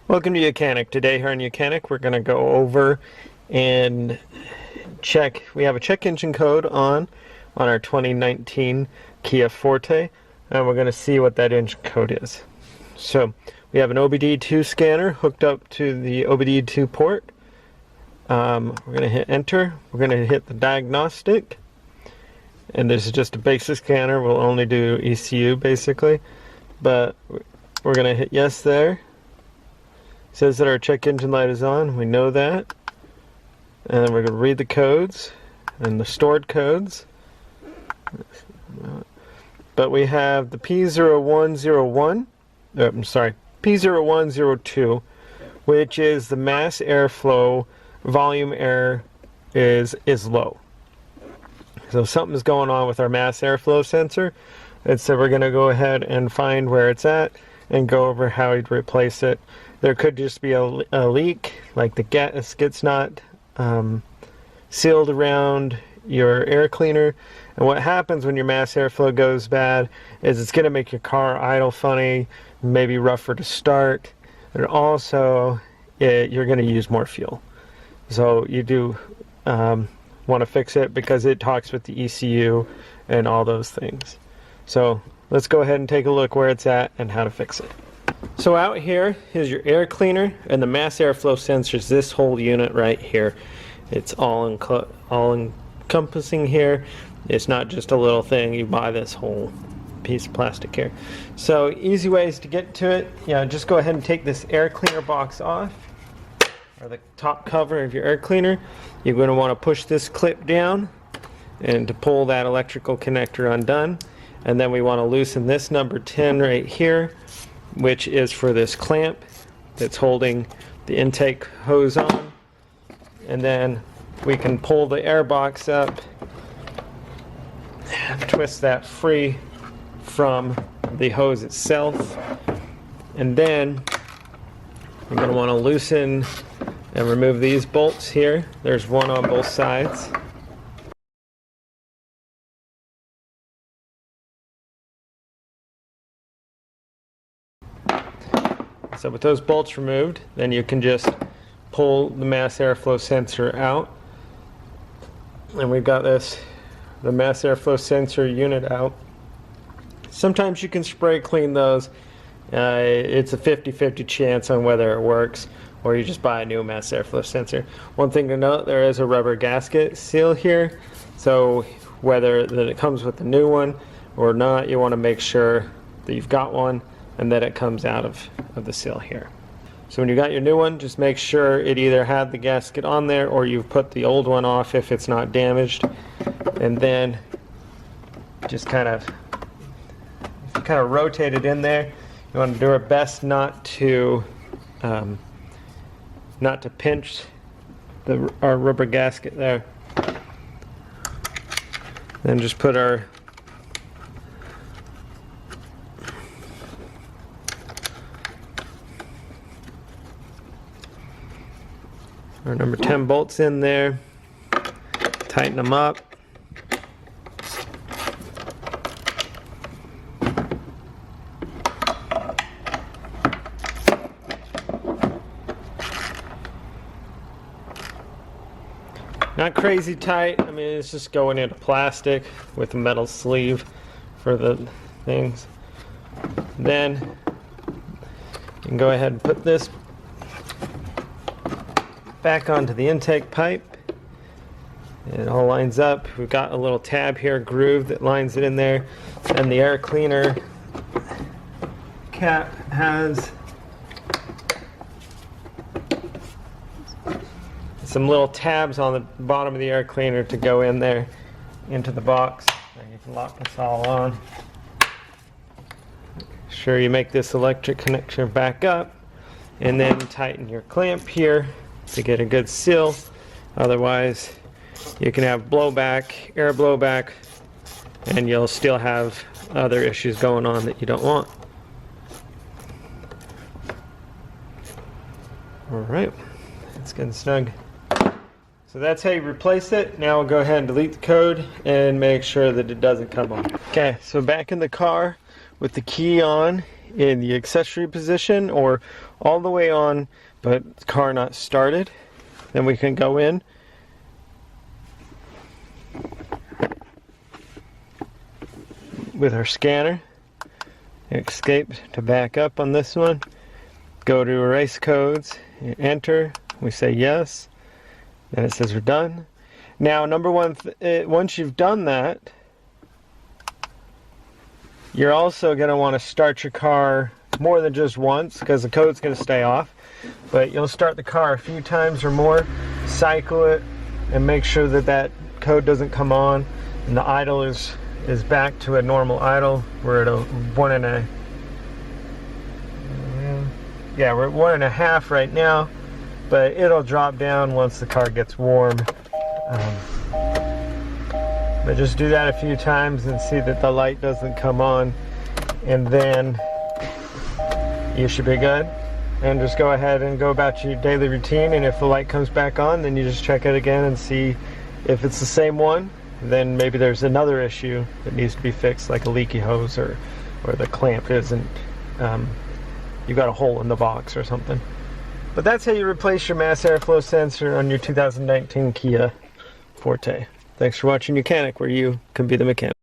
Welcome to YOUCANIC. Today here on YOUCANIC we're going to go over and check. We have a check engine code on our 2019 Kia Forte, and we're going to see what that engine code is. So we have an OBD2 scanner hooked up to the OBD2 port. We're going to hit enter. We're going to hit the diagnostic, and this is just a basic scanner. We'll only do ECU basically, but we're going to hit yes there. Says that our check engine light is on. We know that. And then we're going to read the codes and the stored codes. But we have the P0101, I'm sorry, P0102, which is the mass airflow volume error is low. So something's going on with our mass airflow sensor. And so we're going to go ahead and find where it's at and go over how you'd replace it. There could just be a leak, like the gasket's not sealed around your air cleaner. And what happens when your mass airflow goes bad is it's going to make your car idle funny, maybe rougher to start, and also you're going to use more fuel. So you do want to fix it because it talks with the ECU and all those things. So let's go ahead and take a look where it's at and how to fix it. So out here is your air cleaner, and the mass airflow sensor is this whole unit right here. It's all encompassing here. It's not just a little thing. You buy this whole piece of plastic here. So easy ways to get to it. Just go ahead and take this air cleaner box off, or the top cover of your air cleaner. You're going to want to push this clip down and to pull that electrical connector undone. And then we want to loosen this number 10 right here, which is for this clamp that's holding the intake hose on. And then we can pull the air box up and twist that free from the hose itself. And then we're going to want to loosen and remove these bolts here. There's one on both sides. So with those bolts removed, then you can just pull the mass airflow sensor out. And we've got the mass airflow sensor unit out. Sometimes you can spray clean those. It's a 50-50 chance on whether it works, or you just buy a new mass airflow sensor. One thing to note, there is a rubber gasket seal here. So whether that it comes with a new one or not, you want to make sure that you've got one and that it comes out of the seal here. So when you got your new one, just make sure it either had the gasket on there or you've put the old one off if it's not damaged. And then just kind of rotate it in there. You want to do your best not to pinch our rubber gasket there. Then just put our number 10 bolts in there, tighten them up. Not crazy tight, I mean it's just going into plastic with a metal sleeve for the things. Then you can go ahead and put this back onto the intake pipe. It all lines up. We've got a little tab here, groove, that lines it in there. And the air cleaner cap has some little tabs on the bottom of the air cleaner to go in there into the box. And you can lock this all on. Sure you make this electric connector back up, and then tighten your clamp here to get a good seal. Otherwise you can have blowback, air blowback, and you'll still have other issues going on that you don't want. Alright, it's getting snug. So that's how you replace it. Now we'll go ahead and delete the code and make sure that it doesn't come on. Okay, so back in the car with the key on in the accessory position or all the way on but the car not started, then we can go in with our scanner, escape to back up on this one, go to erase codes, enter, we say yes, then it says we're done. Now number one, once you've done that, you're also going to want to start your car more than just once because the code's going to stay off, but you'll start the car a few times or more, cycle it, and make sure that that code doesn't come on and the idle is back to a normal idle. We're at a 1.5. Yeah, we're at 1.5 right now, but it'll drop down once the car gets warm. But just do that a few times and see that the light doesn't come on, and then you should be good. And just go ahead and go about your daily routine, and if the light comes back on, then you just check it again and see if it's the same one. Then maybe there's another issue that needs to be fixed, like a leaky hose or the clamp isn't, you've got a hole in the box or something. But that's how you replace your mass airflow sensor on your 2019 Kia Forte. Thanks for watching YOUCANIC, where you can be the mechanic.